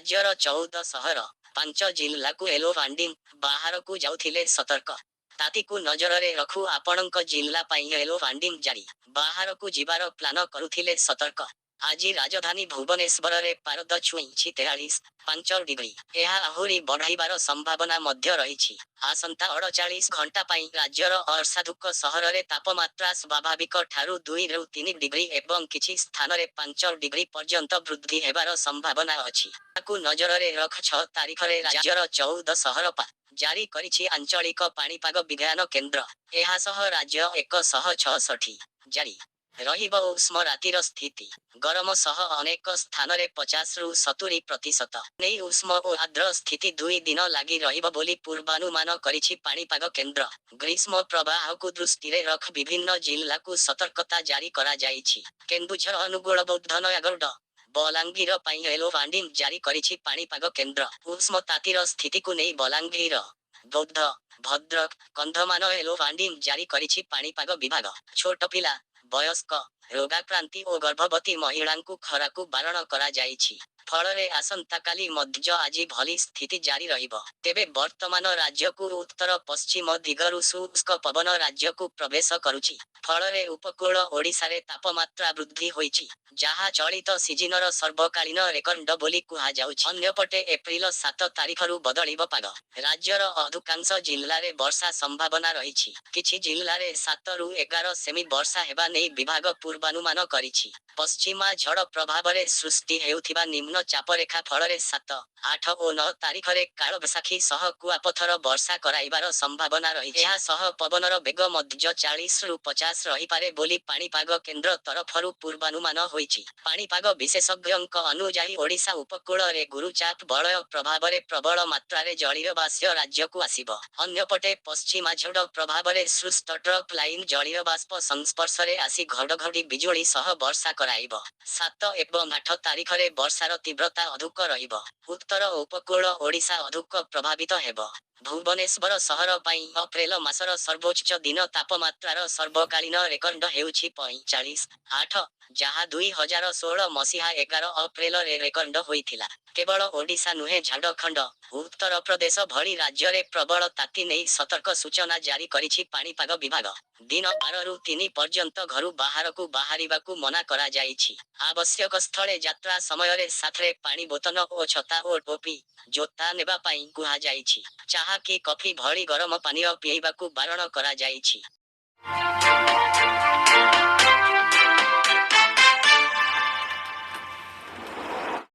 राज्यर 14 सहर 5 जिल्लाକୁ yellow warning बाहरକୁ ଯାଉଥିଲେ ସତର୍କ। ତାତିକୁ ନଜରରେ ରଖୁ ଆପଣଙ୍କ ଜିଲ୍ଲା ପାଇଁ ୟେଲୋ ୱାର୍ନିଂ ଜାରି। ବାହାରକୁ ଯିବାର ପ୍ଲାନ କରୁଥିଲେ ସତର୍କ। ଆଜି ରାଜଧାନୀ ଭୁବନେଶ୍ୱରରେ ପାରଦ ଛୁଇଁଛି 43.5 ଡିଗ୍ରୀ। ଏହା ଆହୁରି ବଢ଼ାଇବାର ସମ୍ଭାବନା ମଧ୍ୟ ରହିଛି। ଆସନ୍ତା 48 ଘଣ୍ଟା ପାଇଁ ରାଜ୍ୟର ଅର୍ଦ୍ଧାଧିକ ସହରରେ ତାପମାତ୍ରା ସ୍ୱାଭାବିକ ଠାରୁ 2ରୁ 3 ଡିଗ୍ରୀ ଏବଂ କିଛି ସ୍ଥାନରେ 5 ଡିଗ୍ରୀ ପର୍ଯ୍ୟନ୍ତ ବୃଦ୍ଧି ହେବାର ସମ୍ଭାବନା ଅଛି। ତାକୁ ନଜରରେ ରଖ 6 ତାରିଖରେ ରାଜ୍ୟର 14 ସହର ଜାରି କରିଛି ଆଞ୍ଚଳିକ ପାଣିପାଗ ବିଜ୍ଞାନ କେନ୍ଦ୍ର। ଏହା ସହ ରାଜ୍ୟ 166 ଜାରି ରହିବ ଉଷ୍ମ ରାତିର ସ୍ଥିତି। ଗରମ ସହ ଅନେକ ସ୍ଥାନରେ 50ରୁ 70% ନେଇ ଉଷ୍ମ ଓ ଆର୍ଦ୍ର ସ୍ଥିତି 2 ଦିନ ଲାଗି ରହିବ ବୋଲି ପୂର୍ବାନୁମାନ କରିଛି ପାଣିପାଗ କେନ୍ଦ୍ର। ଗ୍ରୀଷ୍ମ ପ୍ରବାହକୁ ଦୃଷ୍ଟିରେ ରଖ ବିଭିନ୍ନ ଜିଲ୍ଲାକୁ ସତର୍କତା ଜାରି କରାଯାଇଛି। କେନ୍ଦୁଝର, ଅନୁଗୁଳ, ବୌଦ୍ଧ, ନୟାଗଡ଼, ବଲାଙ୍ଗୀର ପାଇଁ ୟେଲୋ ୱାର୍ନିଂ ଜାରି କରିଛି ପାଣିପାଗ କେନ୍ଦ୍ର। ଉଷ୍ମ ତାତିର ସ୍ଥିତିକୁ ନେଇ ବଲାଙ୍ଗୀର, ବୌଦ୍ଧ, ଭଦ୍ରକ, କନ୍ଧମାଳ ୟେଲୋ ୱାର୍ନିଂ ଜାରି କରିଛି ପାଣିପାଗ ବିଭାଗ। ଛୋଟ ପିଲା, ବୟସ୍କ, ରୋଗାକ୍ରାନ୍ତି ଓ ଗର୍ଭବତୀ ମହିଳାଙ୍କୁ ଖରାକୁ ବାରଣ କରାଯାଇଛି। ଫଳରେ ଆସନ୍ତାକାଲି ମଧ୍ୟ ଆଜି ଭଳି ସ୍ଥିତି ଜାରି ରହିବ। ତେବେ ବର୍ତ୍ତମାନ ରାଜ୍ୟକୁ ଉତ୍ତର ପଶ୍ଚିମ ଦିଗରୁ ଶୁଷ୍କ ପବନ ରାଜ୍ୟକୁ ପ୍ରବେଶ କରୁଛି। ଫଳରେ ଉପକୂଳ ଓଡ଼ିଶାରେ ତାପମାତ୍ରା ବୃଦ୍ଧି ହୋଇଛି, ଯାହା ଚଳିତ ସିଜିନର ସର୍ବକାଳୀନ ରେକର୍ଡ ବୋଲି କୁହାଯାଉଛି। ଅନ୍ୟପଟେ ଏପ୍ରିଲ 7 ତାରିଖରୁ ବଦଳିବ ପାଗ। ରାଜ୍ୟର ଅଧିକାଂଶ ଜିଲ୍ଲାରେ ବର୍ଷା ସମ୍ଭାବନା ରହିଛି। କିଛି ଜିଲ୍ଲାରେ 7ରୁ 11 ସେମି ବର୍ଷା ହେବା ନେଇ ବିଭାଗ ପୂର୍ବାନୁମାନ କରିଛି। ପଶ୍ଚିମା ଝଡ଼ ପ୍ରଭାବରେ ସୃଷ୍ଟି ହେଉଥିବା ନିମ୍ନ ଚାପରେଖା ଫଳରେ 7, 8 ଓ 9 ତାରିଖରେ କାଳବୈଶାଖୀ ସହ କୁଆପଥର ବର୍ଷା କରାଇବାର ସମ୍ଭାବନା ରହିଛି। ଏହା ସହ ପବନର ବେଗ ମଧ୍ୟ 40ରୁ 50 ରହିପାରେ ବୋଲି ପାଣିପାଗ କେନ୍ଦ୍ର ତରଫରୁ ପୂର୍ବାନୁମାନ ହୋଇଛି। ପାଣିପାଗ ବିଶେଷଜ୍ଞଙ୍କ ଅନୁଯାୟୀ ଓଡ଼ିଶା ଉପକୂଳରେ ଗୁରୁଚାପ ବଳୟ ପ୍ରଭାବରେ ପ୍ରବଳ ମାତ୍ରାରେ ଜଳୀୟବାଷ୍ପ ରାଜ୍ୟକୁ ଆସିବ। ଅନ୍ୟପଟେ ପଶ୍ଚିମା ଝଡ଼ ପ୍ରଭାବରେ ସୃଷ୍ଟ ଟ୍ରଫ୍ ଲାଇନ୍ ଜଳୀୟବାଷ୍ପ ସଂସ୍ପର୍ଶରେ ଆସି ଘଡ଼ଘଡ଼ି ବିଜୁଳି ସହ ବର୍ଷା କରାଇବ। 7 ଏବଂ 8 ତାରିଖରେ ବର୍ଷାର ତୀବ୍ରତା ଅଧିକ ରହିବ। ଉତ୍ତର ଉପକୂଳ ଓଡ଼ିଶା ଅଧିକ ପ୍ରଭାବିତ ହେବ। ଭୁବନେଶ୍ୱର ସହର ପାଇଁ ଏପ୍ରିଲ ମାସର ସର୍ବୋଚ୍ଚ ଦିନ ତାପମାତ୍ରାର ସର୍ବକାଳୀନ ରେକର୍ଡ ହେଉଛି 45.8, ଯାହା 2016 ମସିହା 11 ଏପ୍ରିଲରେ ରେକର୍ଡ ହୋଇଥିଲା। କେବଳ ଓଡ଼ିଶା ନୁହେଁ, ଝାଡ଼ଖଣ୍ଡ, ଉତ୍ତରପ୍ରଦେଶ ଭଳି ରାଜ୍ୟରେ ପ୍ରବଳ ତାତି ନେଇ ସତର୍କ ସୂଚନା ଜାରି କରିଛି ପାଣିପାଗ ବିଭାଗ। ଦିନ 12ରୁ 3 ପର୍ଯ୍ୟନ୍ତ ଘରୁ ବାହାରକୁ ବାହାରିବାକୁ ମନା କରାଯାଇଛି। ଆବଶ୍ୟକ ସ୍ଥଳେ ଯାତ୍ରା ସମୟରେ ସାଥରେ ପାଣି ବୋତଲ ଓ ଛତା ଓ ଟୋପି, ଜୋତା ନେବା ପାଇଁ କୁହାଯାଇଛି। ଚାହା କି କଫି ଭଳି ଗରମ ପାନୀୟ ପିଇବାକୁ ବାରଣ କରାଯାଇଛି।